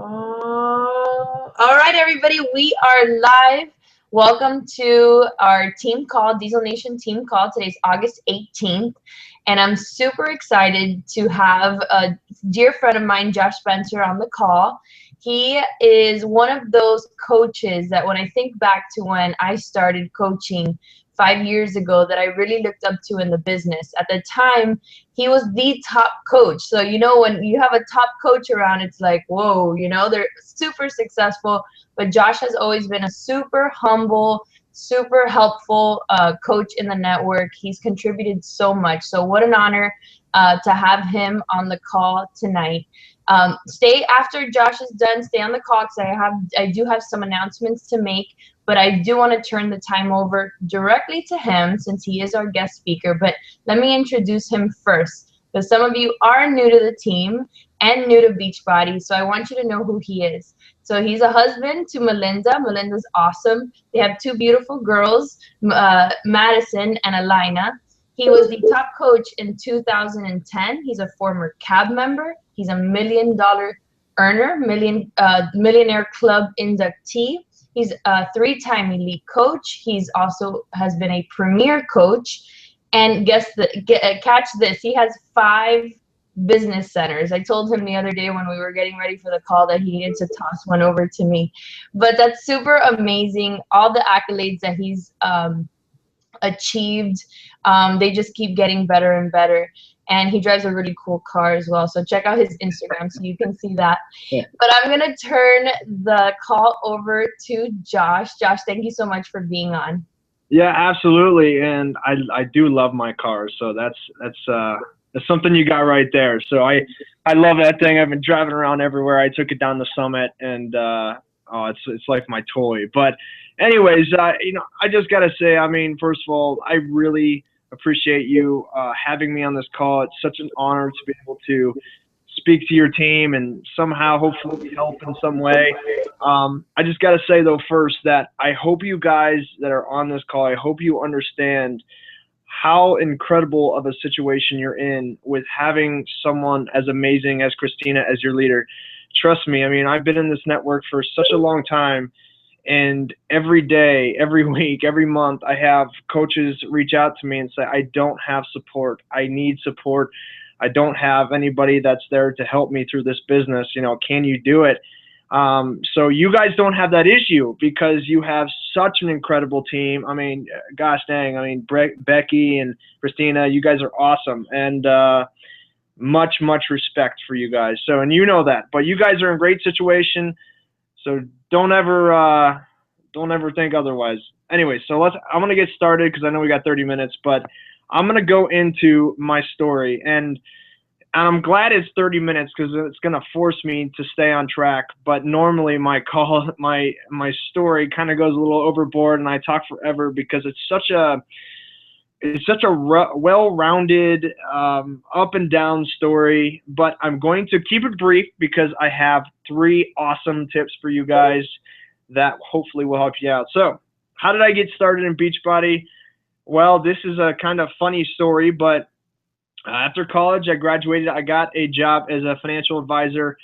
All right, everybody, we are live. Welcome to our team call, Diesel Nation team call. Today's August 18th, and I'm super excited to have a dear friend of mine, Josh Spencer, on the call. He is one of those coaches that when I think back to when I started coaching 5 years ago that I really looked up to in the business. At the time, he was the top coach. So, when you have a top coach around, it's like, whoa, they're super successful. But Josh has always been a super humble, super helpful coach in the network. He's contributed so much. So what an honor to have him on the call tonight. Stay after Josh is done. Stay on the call because I do have some announcements to make. But I do want to turn the time over directly to him since he is our guest speaker. But let me introduce him first, because some of you are new to the team and new to Beachbody, so I want you to know who he is. So he's a husband to Melinda. Melinda's awesome. They have two beautiful girls, Madison and Alina. He was the top coach in 2010. He's a former cab member. He's a $1 million earner, Millionaire Club inductee. He's a 3-time elite coach. He's also has been a premier coach. And catch this, he has 5 business centers. I told him the other day when we were getting ready for the call that he needed to toss one over to me. But that's super amazing. All the accolades that he's achieved, they just keep getting better and better. And he drives a really cool car as well. So check out his Instagram so you can see that. Yeah. But I'm going to turn the call over to Josh. Josh, thank you so much for being on. Yeah, absolutely. And I do love my cars. So that's something you got right there. So I love that thing. I've been driving around everywhere. I took it down the summit and it's like my toy. But anyways, I just got to say, first of all, I really appreciate you having me on this call. It's such an honor to be able to speak to your team and somehow hopefully help in some way. I just got to say, though, first that I hope you guys that are on this call, I hope you understand how incredible of a situation you're in with having someone as amazing as Christina as your leader. Trust me, I've been in this network for such a long time. And every day, every week, every month, I have coaches reach out to me and say, I don't have support. I need support. I don't have anybody that's there to help me through this business. Can you do it? So you guys don't have that issue because you have such an incredible team. Gosh dang, Becky and Christina, you guys are awesome. And much, much respect for you guys. So, and you know that. But you guys are in a great situation. So don't ever think otherwise. Anyway, so I'm going to get started because I know we got 30 minutes, but I'm going to go into my story. And I'm glad it's 30 minutes because it's going to force me to stay on track. But normally my story kind of goes a little overboard and I talk forever because it's such a well-rounded, up and down story, but I'm going to keep it brief because I have 3 awesome tips for you guys that hopefully will help you out. So how did I get started in Beachbody? Well, this is a kind of funny story, but after college, I graduated. I got a job as a financial advisor,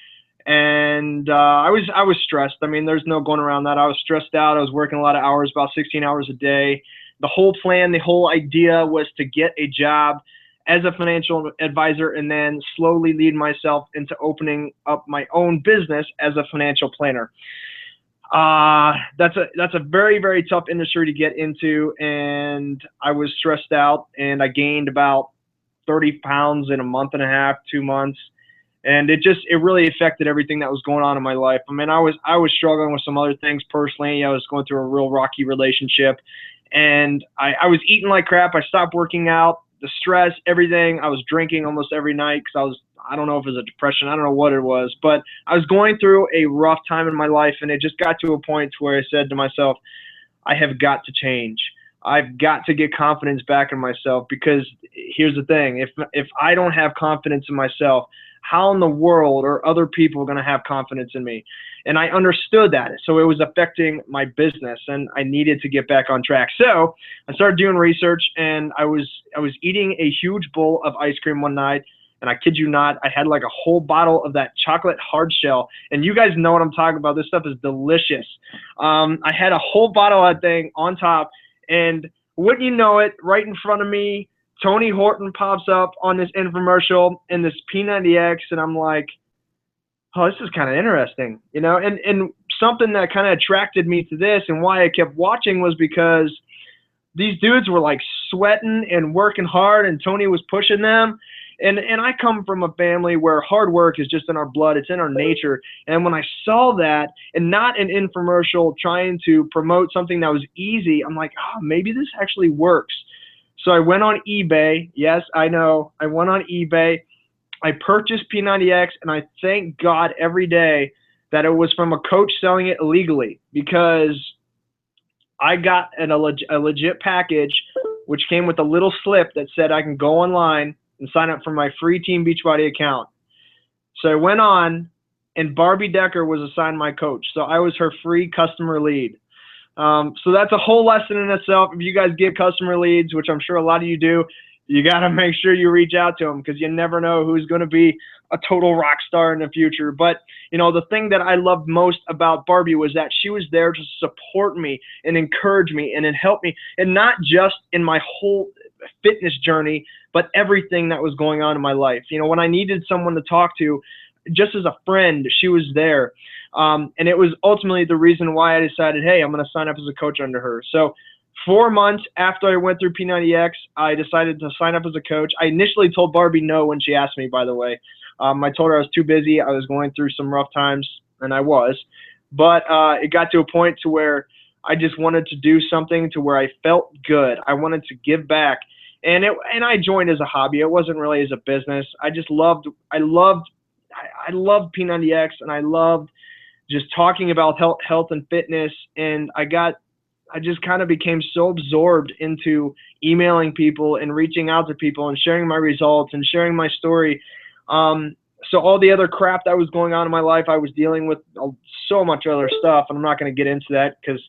and I was stressed. There's no going around that. I was stressed out. I was working a lot of hours, about 16 hours a day. The whole plan, the whole idea was to get a job as a financial advisor and then slowly lead myself into opening up my own business as a financial planner. That's a very, very tough industry to get into, and I was stressed out, and I gained about 30 pounds in a month and a half, 2 months. And it really affected everything that was going on in my life. I was struggling with some other things personally. I was going through a real rocky relationship. And I was eating like crap. I stopped working out, the stress, everything. I was drinking almost every night because I don't know if it was a depression. I don't know what it was. But I was going through a rough time in my life, and it just got to a point where I said to myself, I have got to change. I've got to get confidence back in myself because here's the thing. If I don't have confidence in myself, how in the world are other people going to have confidence in me? And I understood that. So it was affecting my business, and I needed to get back on track. So I started doing research, and I was eating a huge bowl of ice cream one night, And I kid you not, I had like a whole bottle of that chocolate hard shell. And you guys know what I'm talking about. This stuff is delicious. I had a whole bottle of that thing on top. And wouldn't you know it, right in front of me, Tony Horton pops up on this infomercial in this P90X. And I'm like, oh, this is kind of interesting, you know? And something that kind of attracted me to this and why I kept watching was because these dudes were like sweating and working hard, and Tony was pushing them. And I come from a family where hard work is just in our blood. It's in our nature. And when I saw that, and not an infomercial trying to promote something that was easy, I'm like, oh, maybe this actually works. So I went on eBay. Yes, I know. I went on eBay. I purchased P90X, and I thank God every day that it was from a coach selling it illegally, because I got a legit package, which came with a little slip that said I can go online and sign up for my free Team Beachbody account. So I went on, and Barbie Decker was assigned my coach. So I was her free customer lead. So that's a whole lesson in itself. If you guys get customer leads, which I'm sure a lot of you do, you got to make sure you reach out to them, because you never know who's going to be a total rock star in the future. But, you know, the thing that I loved most about Barbie was that she was there to support me and encourage me and help me, and not just in my whole fitness journey, but everything that was going on in my life. You know, when I needed someone to talk to, just as a friend, she was there. And it was ultimately the reason why I decided, hey, I'm going to sign up as a coach under her. So 4 months after I went through P90X, I decided to sign up as a coach. I initially told Barbie no when she asked me, by the way. I told her I was too busy. I was going through some rough times, and I was. But it got to a point to where I just wanted to do something to where I felt good. I wanted to give back. And I joined as a hobby. It wasn't really as a business. I loved P90X, and I loved just talking about health and fitness. And I just kind of became so absorbed into emailing people and reaching out to people and sharing my results and sharing my story. So all the other crap that was going on in my life, I was dealing with so much other stuff, and I'm not going to get into that because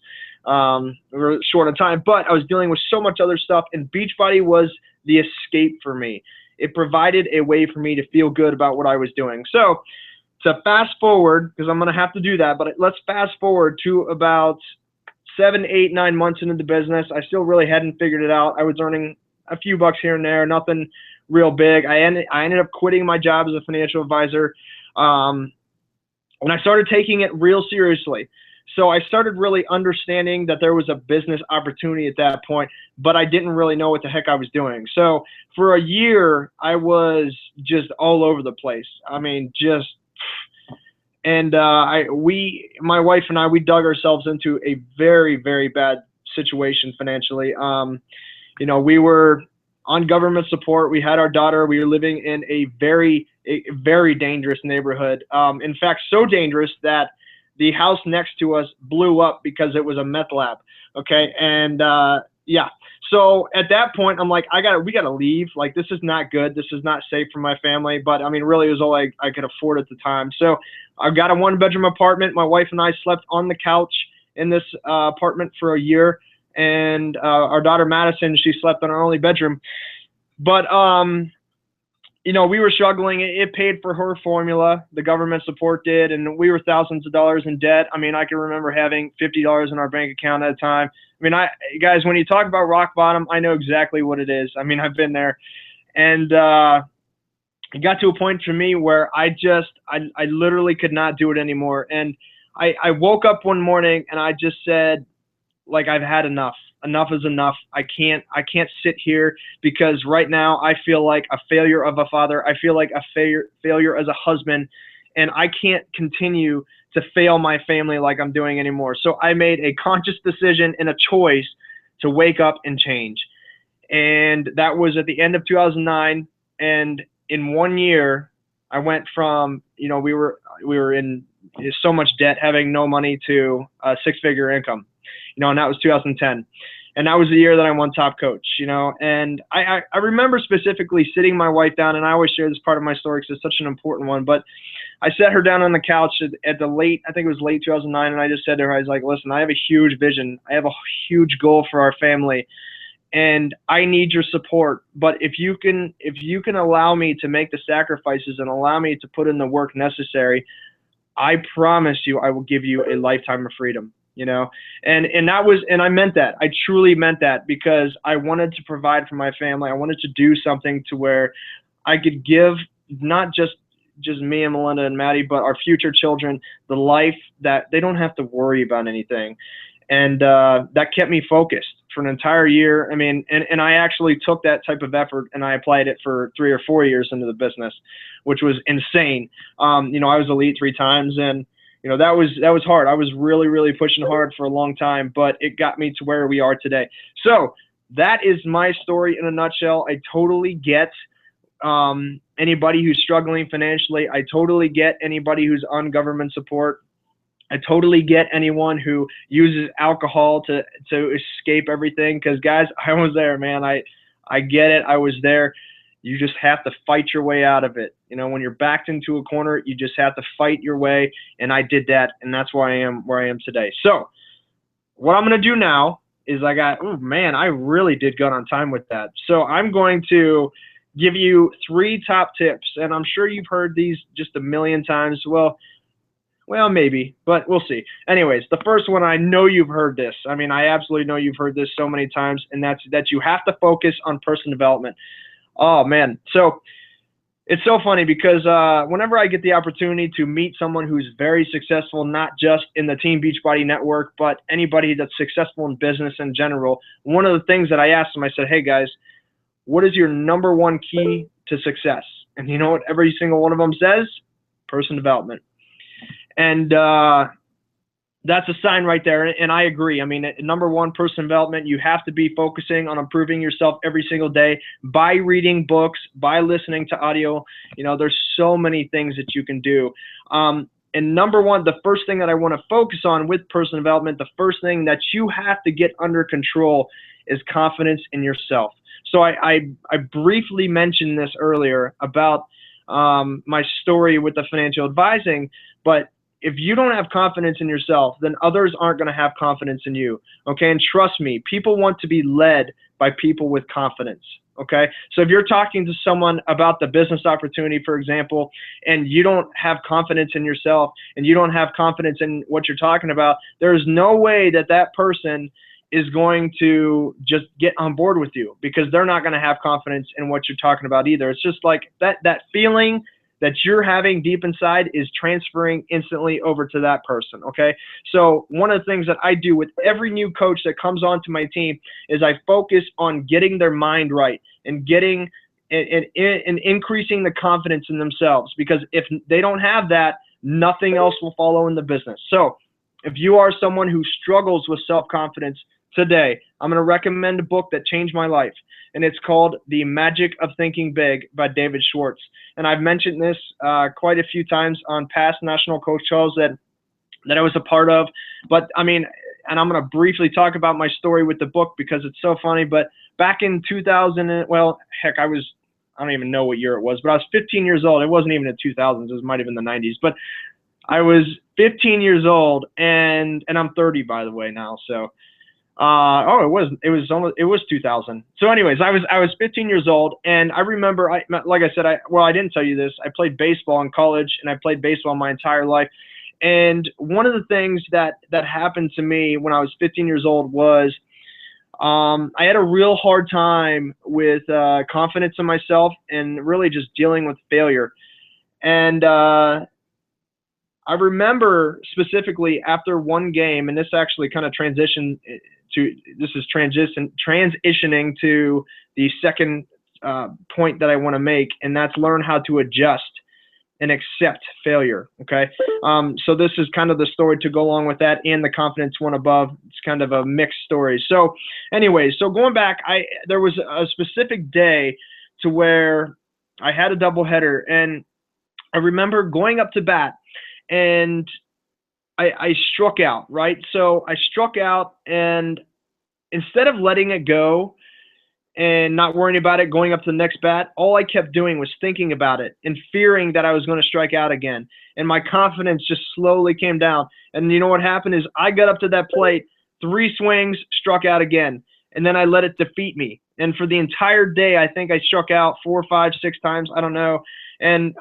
we're short of time, but I was dealing with so much other stuff, and Beachbody was the escape for me. It provided a way for me to feel good about what I was doing. So to fast forward, because I'm going to have to do that, but let's fast forward to about 7, 8, 9 months into the business. I still really hadn't figured it out. I was earning a few bucks here and there, nothing real big. I ended up quitting my job as a financial advisor, and I started taking it real seriously. So I started really understanding that there was a business opportunity at that point, but I didn't really know what the heck I was doing. So for a year, I was just all over the place. I mean, just, and my wife and I, we dug ourselves into a very, very bad situation financially. You know, we were on government support. We had our daughter. We were living in a very dangerous neighborhood. In fact, so dangerous that the house next to us blew up because it was a meth lab. Okay. And, yeah. So at that point, I'm like, we gotta leave. Like, this is not good. This is not safe for my family. But I mean, really, it was all I could afford at the time. So I got a 1-bedroom apartment. My wife and I slept on the couch in this apartment for a year. And our daughter, Madison, she slept in our only bedroom. But, you know, we were struggling. It paid for her formula. The government support did, and we were thousands of dollars in debt. I mean, I can remember having $50 in our bank account at a time. I mean, guys, when you talk about rock bottom, I know exactly what it is. I mean, I've been there. And it got to a point for me where I literally could not do it anymore. And I woke up one morning and I just said, like, I've had enough. Enough is enough. I can't sit here, because right now I feel like a failure of a father. I feel like a failure as a husband, and I can't continue to fail my family like I'm doing anymore. So I made a conscious decision and a choice to wake up and change. And that was at the end of 2009. And in 1 year, I went from, you know, we were in so much debt, having no money, to a 6-figure income. You know, and that was 2010. And that was the year that I won Top Coach, you know. And I remember specifically sitting my wife down, and I always share this part of my story because it's such an important one. But I sat her down on the couch at the I think it was late 2009, and I just said to her, I was like, listen, I have a huge vision. I have a huge goal for our family. and I need your support. But if you can allow me to make the sacrifices and allow me to put in the work necessary, I promise you I will give you a lifetime of freedom, you know? And that was, and I meant that. I truly meant that, because I wanted to provide for my family. I wanted to do something to where I could give not just me and Melinda and Maddie, but our future children, the life that they don't have to worry about anything. And that kept me focused for an entire year. I mean, and I actually took that type of effort and I applied it for 3 or 4 years into the business, which was insane. You know, I was elite 3 times, and you know, that was hard. I was really, really pushing hard for a long time, but it got me to where we are today. So that is my story in a nutshell. I totally get anybody who's struggling financially. I totally get anybody who's on government support. I totally get anyone who uses alcohol to escape everything. Because guys, I was there, man. I get it. I was there. You just have to fight your way out of it. You know, when you're backed into a corner, you just have to fight your way. And I did that, and that's why I am where I am today. So what I'm going to do now is oh man, I really did good on time with that. So I'm going to give you 3 top tips, and I'm sure you've heard these just a million times. Well, maybe, but we'll see. Anyways, the first one, I know you've heard this. I mean, I absolutely know you've heard this so many times, and that's that you have to focus on personal development. Oh, man. So it's so funny because whenever I get the opportunity to meet someone who's very successful, not just in the Team Beachbody network, but anybody that's successful in business in general, one of the things that I asked them, I said, hey, guys, what is your number 1 key to success? And you know what every single one of them says? Personal development. And that's a sign right there, and I agree. I mean, number 1, personal development. You have to be focusing on improving yourself every single day by reading books, by listening to audio. You know, there's so many things that you can do. And number 1, the first thing that I want to focus on with personal development, the first thing that you have to get under control is confidence in yourself. So I briefly mentioned this earlier about my story with the financial advising, but if you don't have confidence in yourself, then others aren't going to have confidence in you, okay? And trust me, people want to be led by people with confidence, okay? So if you're talking to someone about the business opportunity, for example, and you don't have confidence in yourself and you don't have confidence in what you're talking about, there's no way that that person is going to just get on board with you, because they're not going to have confidence in what you're talking about either. It's just like that feeling that you're having deep inside is transferring instantly over to that person, okay? So one of the things that I do with every new coach that comes onto my team is I focus on getting their mind right and getting and increasing the confidence in themselves, because if they don't have that, nothing else will follow in the business. So if you are someone who struggles with self-confidence today, I'm going to recommend a book that changed my life, and it's called The Magic of Thinking Big by David Schwartz. And I've mentioned this quite a few times on past national coach shows that I was a part of. But I mean, and I'm going to briefly talk about my story with the book because it's so funny. But back in 2000, well, heck, I don't even know what year it was, but I was 15 years old. It wasn't even the 2000s. It might have been the 90s. But I was 15 years old, and I'm 30, by the way, now. So, it was 2000. So anyways, I was 15 years old, and I remember, like I said, I didn't tell you this. I played baseball in college, and I played baseball my entire life. And one of the things that happened to me when I was 15 years old was I had a real hard time with confidence in myself and really just dealing with failure. And I remember specifically after one game, and this actually kind of transitioning to the second point that I want to make, and that's learn how to adjust and accept failure, okay? So this is kind of the story to go along with that and the confidence one above. It's kind of a mixed story. So anyways, so going back, there was a specific day to where I had a doubleheader, and I remember going up to bat, and I struck out, right? So I struck out, and instead of letting it go and not worrying about it, going up to the next bat, all I kept doing was thinking about it and fearing that I was going to strike out again. And my confidence just slowly came down. And you know what happened is I got up to that plate, 3 swings, struck out again. and then I let it defeat me. And for the entire day, I think I struck out 4, 5, 6 times. I don't know. And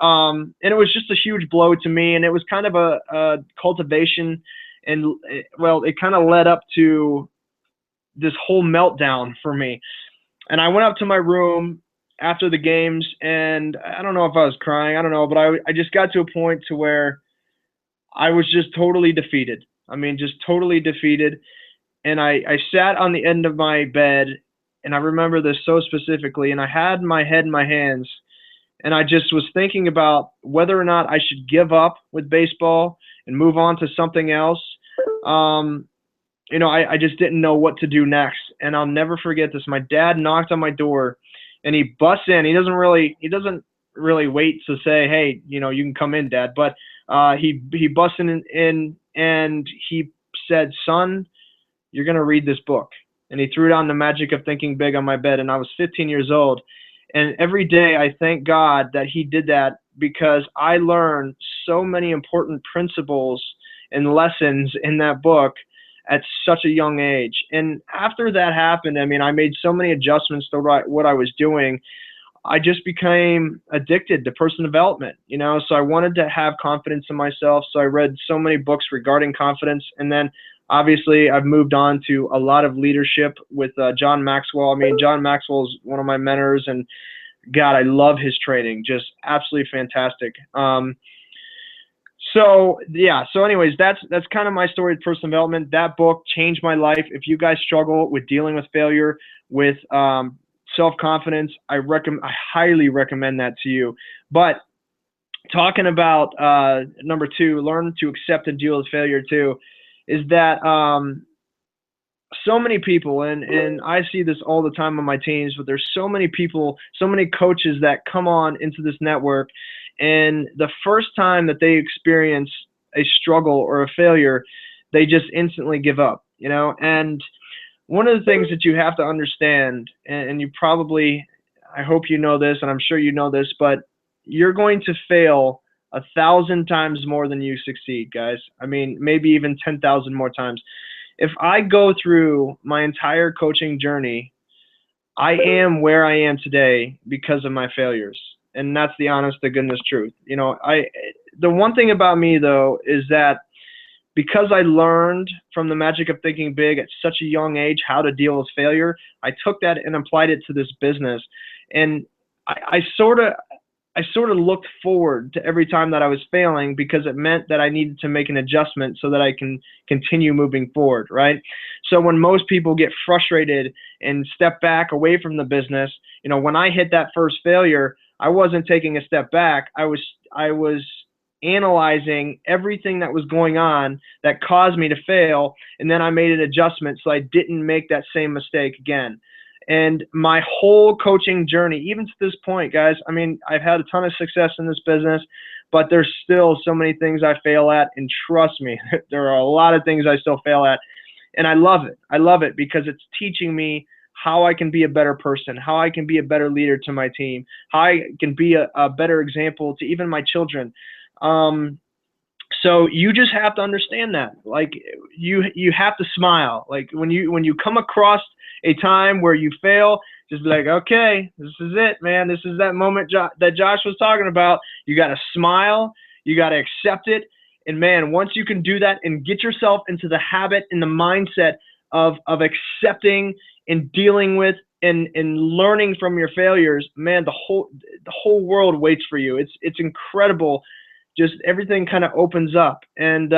it was just a huge blow to me. And it was kind of a cultivation. And it kind of led up to this whole meltdown for me. And I went up to my room after the games, and I don't know if I was crying. I don't know. But I just got to a point to where I was just totally defeated. I mean, just totally defeated. And I sat on the end of my bed, and I remember this so specifically, and I had my head in my hands, and I just was thinking about whether or not I should give up with baseball and move on to something else. I just didn't know what to do next. And I'll never forget this. My dad knocked on my door, and he busts in. He doesn't really wait to say, hey, you can come in, Dad. But he busts in, and he said, son, you're going to read this book. And he threw down The Magic of Thinking Big on my bed, and I was 15 years old. And every day I thank God that he did that, because I learned so many important principles and lessons in that book at such a young age. And after that happened, I mean, I made so many adjustments to what I was doing. I just became addicted to personal development, so I wanted to have confidence in myself. So I read so many books regarding confidence. And then obviously I've moved on to a lot of leadership with John Maxwell. I mean, John Maxwell is one of my mentors, and God, I love his training, just absolutely fantastic. So anyways, that's kind of my story of personal development. That book changed my life. If you guys struggle with dealing with failure, with self-confidence, I highly recommend that to you. But talking about number 2, learn to accept and deal with failure too, is that so many people, and I see this all the time on my teams, but there's so many people, so many coaches that come on into this network, and the first time that they experience a struggle or a failure, they just instantly give up, and one of the things that you have to understand, and you probably, I hope you know this, and I'm sure you know this, but you're going to fail 1,000 times more than you succeed, guys. I mean, maybe even 10,000 more times. If I go through my entire coaching journey, I am where I am today because of my failures. And that's the honest to goodness truth. The one thing about me, though, is that because I learned from The Magic of Thinking Big at such a young age how to deal with failure, I took that and applied it to this business. And I sort of looked forward to every time that I was failing, because it meant that I needed to make an adjustment so that I can continue moving forward, right? So when most people get frustrated and step back away from the business, when I hit that first failure, I wasn't taking a step back. I was analyzing everything that was going on that caused me to fail, and then I made an adjustment so I didn't make that same mistake again. And my whole coaching journey, even to this point, guys, I mean, I've had a ton of success in this business, but there's still so many things I fail at. And trust me, there are a lot of things I still fail at. And I love it. I love it because it's teaching me how I can be a better person, how I can be a better leader to my team, how I can be a better example to even my children. So you just have to understand that, like, you have to smile. Like when you come across a time where you fail, just be like, okay, this is it, man. This is that moment that Josh was talking about. You got to smile. You got to accept it. And man, once you can do that and get yourself into the habit and the mindset of accepting and dealing with and learning from your failures, man, the whole world waits for you. It's incredible. Just everything kind of opens up, and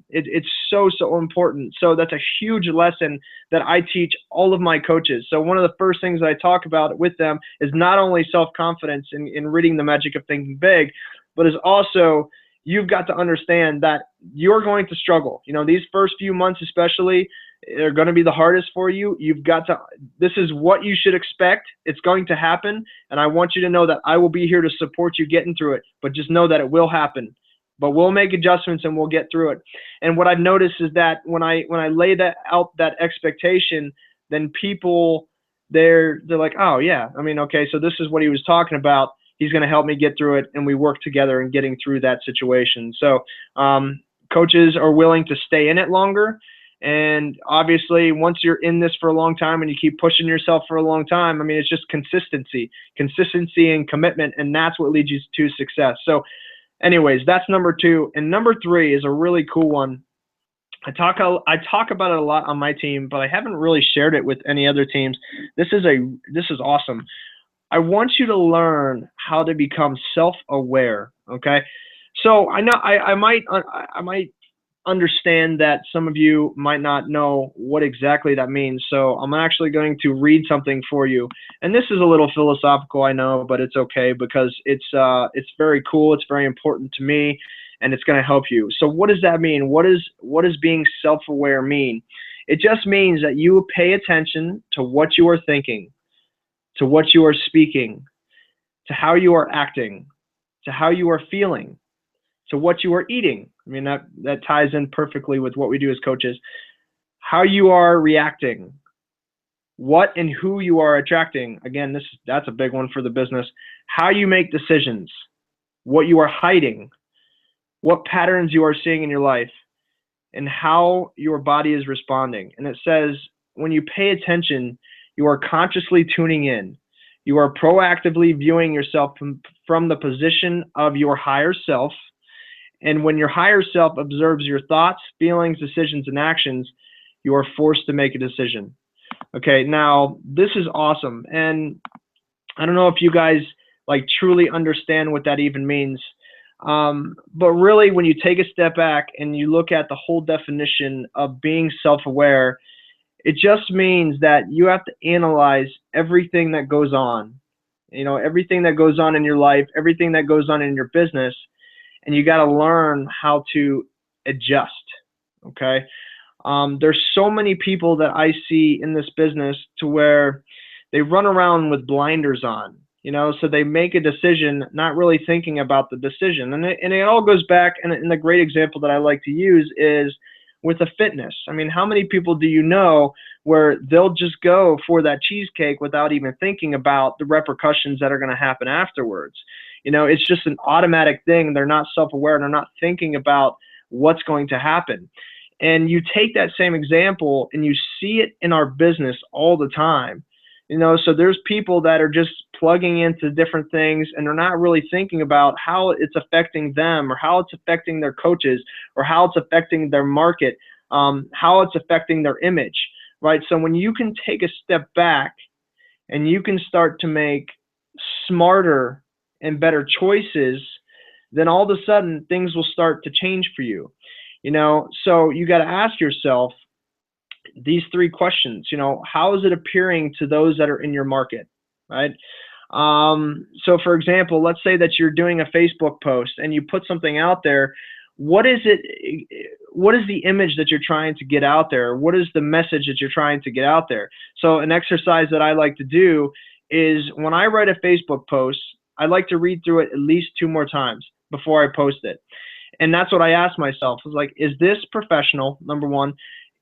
it's so important. So that's a huge lesson that I teach all of my coaches. So one of the first things I talk about with them is not only self-confidence in reading The Magic of Thinking Big, but is also, you've got to understand that you're going to struggle. These first few months especially, they're going to be the hardest for you. You've got to, this is what you should expect. It's going to happen. And I want you to know that I will be here to support you getting through it, but just know that it will happen. But we'll make adjustments and we'll get through it. And what I've noticed is that when I lay that out, that expectation, then people, they're like, oh yeah, I mean, okay, so this is what he was talking about. He's going to help me get through it. And we work together in getting through that situation. So coaches are willing to stay in it longer. And obviously, once you're in this for a long time and you keep pushing yourself for a long time, I mean, it's just consistency and commitment, and that's what leads you to success. So anyways, that's number 2. And number 3 is a really cool one. I talk about it a lot on my team, but I haven't really shared it with any other teams. This is awesome. I want you to learn how to become self-aware. Okay, so I know I might understand that some of you might not know what exactly that means. So I'm actually going to read something for you. And this is a little philosophical, I know, but it's okay because it's very cool. It's very important to me, and it's going to help you. So what does that mean? What does being self-aware mean? It just means that you pay attention to what you are thinking, to what you are speaking, to how you are acting, to how you are feeling, to what you are eating. I mean, that ties in perfectly with what we do as coaches. How you are reacting, what and who you are attracting. Again, that's a big one for the business. How you make decisions, what you are hiding, what patterns you are seeing in your life, and how your body is responding. And it says, when you pay attention, you are consciously tuning in. You are proactively viewing yourself from the position of your higher self. And when your higher self observes your thoughts, feelings, decisions, and actions, you are forced to make a decision. Okay, now this is awesome. And I don't know if you guys like truly understand what that even means. But really, when you take a step back and you look at the whole definition of being self-aware, it just means that you have to analyze everything that goes on. You know, everything that goes on in your life, everything that goes on in your business. And you got to learn how to adjust. Okay. There's so many people that I see in this business to where they run around with blinders on, you know, so they make a decision, not really thinking about the decision. And it all goes back. And the great example that I like to use is with a fitness. I mean, how many people do you know where they'll just go for that cheesecake without even thinking about the repercussions that are going to happen afterwards? You know, it's just an automatic thing. They're not self-aware. They're not thinking about what's going to happen. And you take that same example and you see it in our business all the time. You know, so there's people that are just plugging into different things and they're not really thinking about how it's affecting them or how it's affecting their coaches or how it's affecting their market, how it's affecting their image, right? So when you can take a step back and you can start to make smarter and better choices, then all of a sudden things will start to change for you. You know, so you got to ask yourself these 3 questions. You know, how is it appearing to those that are in your market, right? So for example, let's say that you're doing a Facebook post and you put something out there. What is the image that you're trying to get out there? What is the message that you're trying to get out there? So an exercise that I like to do is when I write a Facebook post, I like to read through it at least 2 more times before I post it. And that's what I ask myself. Is like, is this professional? Number 1.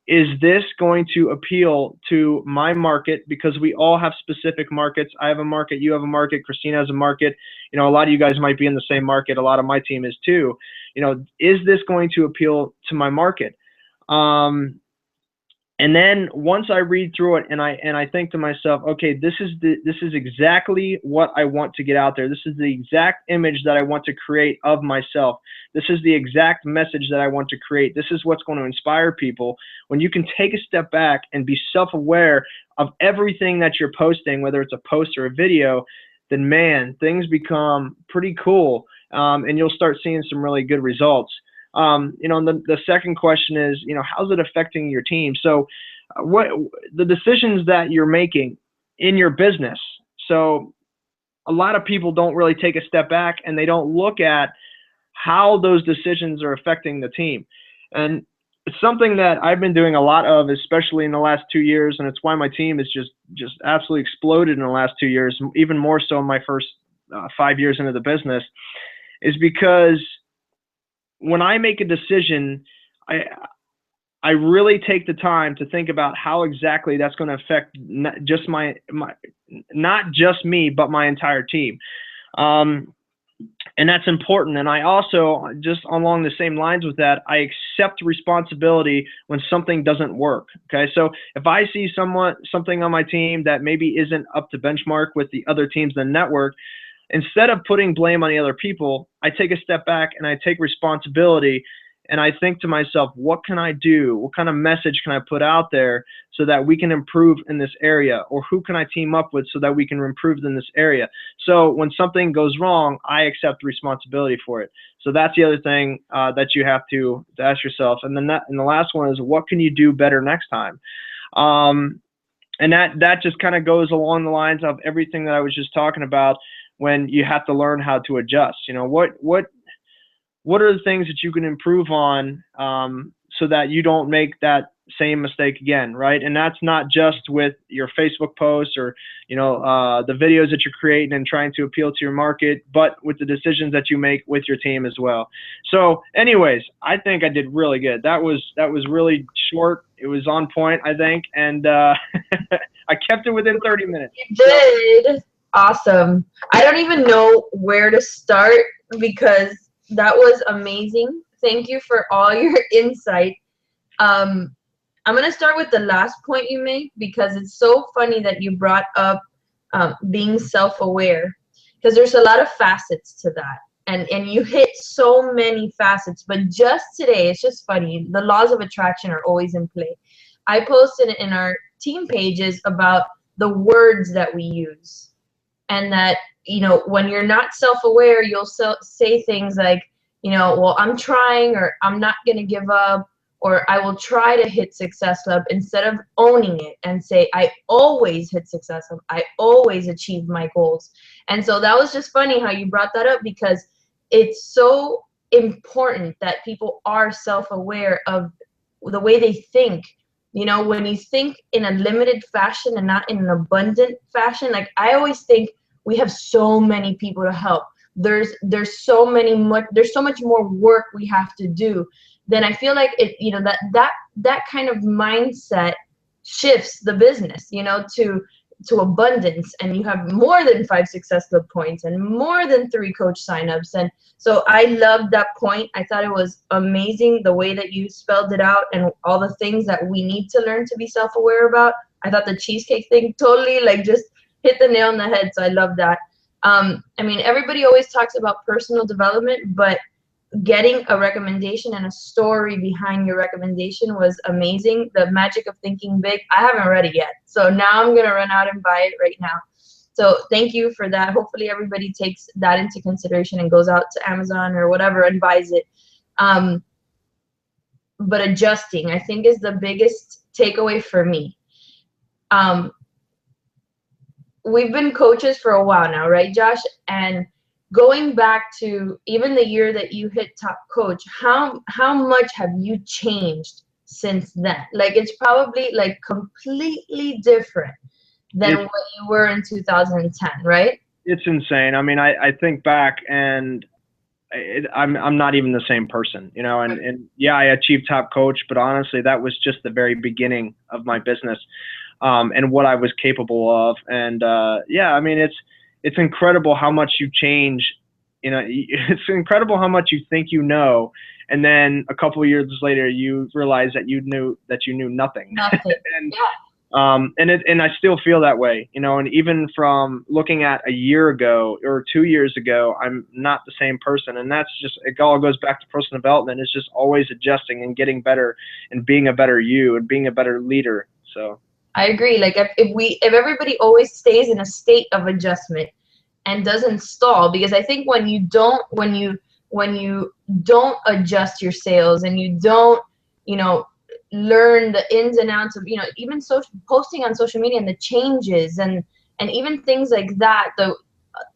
Is this going to appeal to my market? Because we all have specific markets. I have a market, you have a market, Christina has a market. You know, a lot of you guys might be in the same market. A lot of my team is too. You know, is this going to appeal to my market? And then once I read through it and I think to myself, okay, this is exactly what I want to get out there. This is the exact image that I want to create of myself. This is the exact message that I want to create. This is what's going to inspire people. When you can take a step back and be self-aware of everything that you're posting, whether it's a post or a video, then man, things become pretty cool, and you'll start seeing some really good results. You know, and the second question is, you know, how's it affecting your team? So what the decisions that you're making in your business. So a lot of people don't really take a step back and they don't look at how those decisions are affecting the team. And it's something that I've been doing a lot of, especially in the last 2 years. And it's why my team is just absolutely exploded in the last 2 years, even more so in my first 5 years into the business, is because when I make a decision, I really take the time to think about how exactly that's going to affect not just me, but my entire team. And that's important. And I also, just along the same lines with that, I accept responsibility when something doesn't work. Okay, so if I see something on my team that maybe isn't up to benchmark with the other teams in the network, instead of putting blame on the other people, I take a step back and I take responsibility, and I think to myself, what can I do? What kind of message can I put out there so that we can improve in this area? Or who can I team up with so that we can improve in this area? So when something goes wrong, I accept responsibility for it. So that's the other thing that you have to ask yourself. And then and the last one is, what can you do better next time? And that just kind of goes along the lines of everything that I was just talking about, when you have to learn how to adjust. You know, what are the things that you can improve on so that you don't make that same mistake again, right? And that's not just with your Facebook posts or, the videos that you're creating and trying to appeal to your market, but with the decisions that you make with your team as well. So anyways, I think I did really good. That was really short. It was on point, I think. And I kept it within 30 minutes. You did. Awesome. I don't even know where to start because that was amazing. Thank you for all your insight. I'm going to start with the last point you made because it's so funny that you brought up being self-aware, because there's a lot of facets to that. And you hit so many facets. But just today, it's just funny. The laws of attraction are always in play. I posted in our team pages about the words that we use. And that, when you're not self-aware, you'll say things like, well, I'm trying, or I'm not going to give up, or I will try to hit Success Club, instead of owning it and say, I always hit Success Club. I always achieve my goals. And so that was just funny how you brought that up, because it's so important that people are self-aware of the way they think. When you think in a limited fashion and not in an abundant fashion, like I always think we have so many people to help. There's so much more work we have to do. Then I feel like that kind of mindset shifts the business, to abundance, and you have more than 5 Success Club points and more than 3 coach signups. And so I loved that point. I thought it was amazing the way that you spelled it out and all the things that we need to learn to be self-aware about. I thought the cheesecake thing totally just hit the nail on the head. So I love that. Everybody always talks about personal development, but getting a recommendation and a story behind your recommendation was amazing. The magic of thinking big. I haven't read it yet, so now I'm gonna run out and buy it right now. So thank you for that. Hopefully everybody takes that into consideration and goes out to Amazon or whatever and buys it. But adjusting, I think, is the biggest takeaway for me. We've been coaches for a while now, right, Josh? And going back to even the year that you hit top coach, how much have you changed since then? It's probably completely different than what you were in 2010, right? It's insane. I think back, and I'm not even the same person, and yeah, I achieved top coach, but honestly, that was just the very beginning of my business, and what I was capable of. And it's incredible how much you change. It's incredible how much you think and then a couple of years later you realize that you knew nothing. And, yeah. And I still feel that way, and even from looking at a year ago or 2 years ago, I'm not the same person. And that's just, it all goes back to personal development. It's just always adjusting and getting better and being a better you and being a better leader. So I agree. If everybody always stays in a state of adjustment and doesn't stall, because I think when you don't adjust your sales and you don't, learn the ins and outs of, even posting on social media and the changes and even things like that,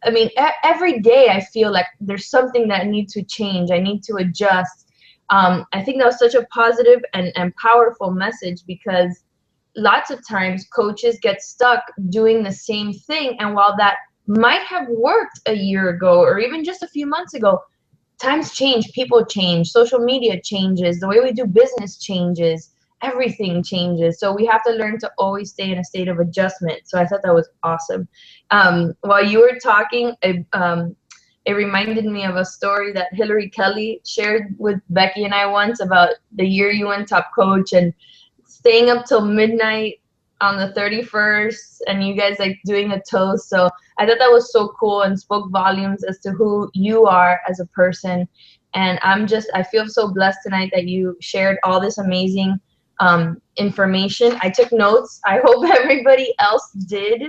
every day I feel like there's something that needs to change. I need to adjust. I think that was such a positive and powerful message, because lots of times coaches get stuck doing the same thing. And while that might have worked a year ago or even just a few months ago, times change, people change, social media changes, the way we do business changes, everything changes. So we have to learn to always stay in a state of adjustment. So I thought that was awesome. While you were talking, it reminded me of a story that Hillary Kelly shared with Becky and I once about the year you went top coach and staying up till midnight on the 31st and you guys like doing a toast. So I thought that was so cool and spoke volumes as to who you are as a person. And I feel so blessed tonight that you shared all this amazing information. I took notes. I hope everybody else did,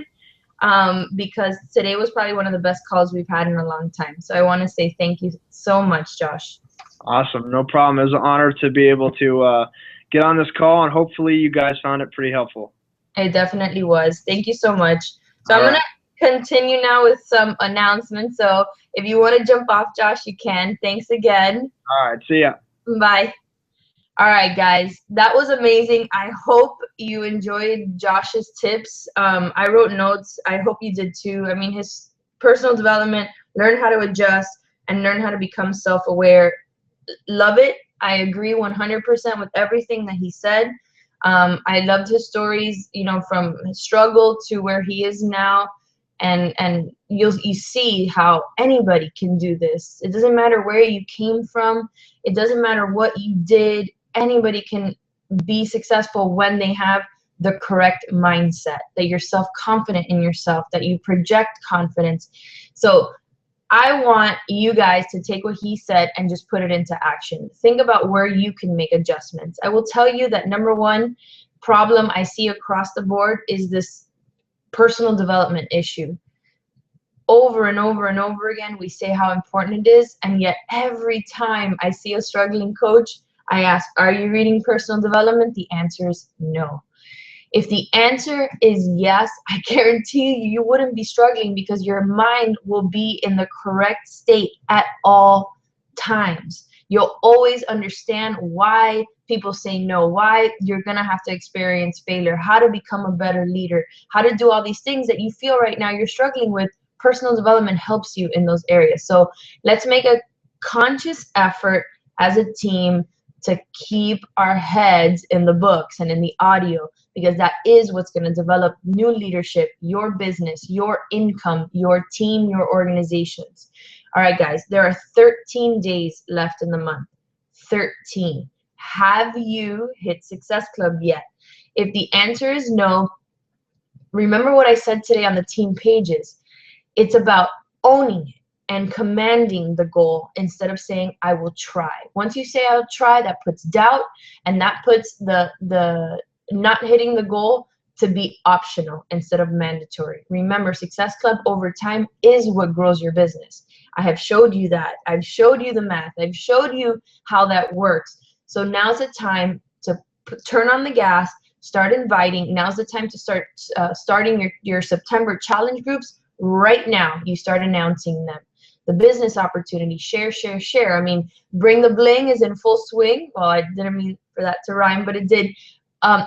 because today was probably one of the best calls we've had in a long time. So I want to say thank you so much, Josh. Awesome. No problem. It was an honor to be able to get on this call, and hopefully you guys found it pretty helpful. It definitely was. Thank you so much. So All I'm right. going to continue now with some announcements. So if you want to jump off, Josh, you can. Thanks again. All right. See ya. Bye. All right, guys. That was amazing. I hope you enjoyed Josh's tips. I wrote notes. I hope you did too. I mean, his personal development, learn how to adjust, and learn how to become self-aware. Love it. I agree 100% with everything that he said. I loved his stories, you know, from his struggle to where he is now, and you see how anybody can do this. It doesn't matter where you came from. It doesn't matter what you did. Anybody can be successful when they have the correct mindset, that you're self-confident in yourself, that you project confidence. So I want you guys to take what he said and just put it into action. Think about where you can make adjustments. I will tell you that number one problem I see across the board is this personal development issue. Over and over and over again, we say how important it is, and yet every time I see a struggling coach, I ask, are you reading personal development? The answer is no. If the answer is yes, I guarantee you, you wouldn't be struggling because your mind will be in the correct state at all times. You'll always understand why people say no, why you're going to have to experience failure, how to become a better leader, how to do all these things that you feel right now you're struggling with. Personal development helps you in those areas. So let's make a conscious effort as a team to keep our heads in the books and in the audio, because that is what's going to develop new leadership, your business, your income, your team, your organizations. All right, guys, there are 13 days left in the month. 13. Have you hit Success Club yet? If the answer is no, remember what I said today on the team pages. It's about owning it and commanding the goal instead of saying, I will try. Once you say I'll try, that puts doubt, and that puts the not hitting the goal to be optional instead of mandatory. Remember, Success Club over time is what grows your business. I have showed you that. I've showed you the math. I've showed you how that works. So now's the time to turn on the gas, start inviting. Now's the time to start starting your September challenge groups. Right now, you start announcing them. The business opportunity, share, share, share. I mean, Bring the Bling is in full swing. Well, I didn't mean for that to rhyme, but it did.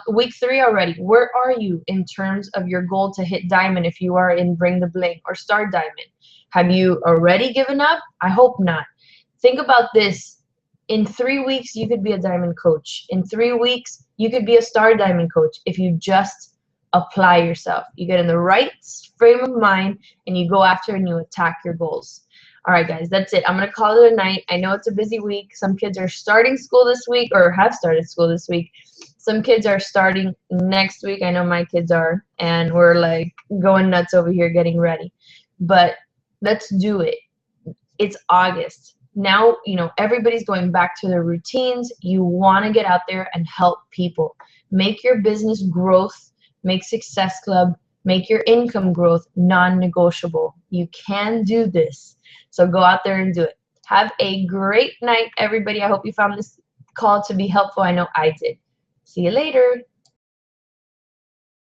Week 3 already. Where are you in terms of your goal to hit diamond if you are in Bring the Bling or Star Diamond? Have you already given up? I hope not. Think about this. In 3 weeks, you could be a diamond coach. In 3 weeks, you could be a Star Diamond coach if you just apply yourself. You get in the right frame of mind and you go after and you attack your goals. All right, guys, that's it. I'm going to call it a night. I know it's a busy week. Some kids are starting school this week or have started school this week. Some kids are starting next week. I know my kids are, and we're like going nuts over here getting ready. But let's do it. It's August. Now, you know, everybody's going back to their routines. You want to get out there and help people. Make your business growth, make Success Club, make your income growth non-negotiable. You can do this. So go out there and do it. Have a great night, everybody. I hope you found this call to be helpful. I know I did. See you later.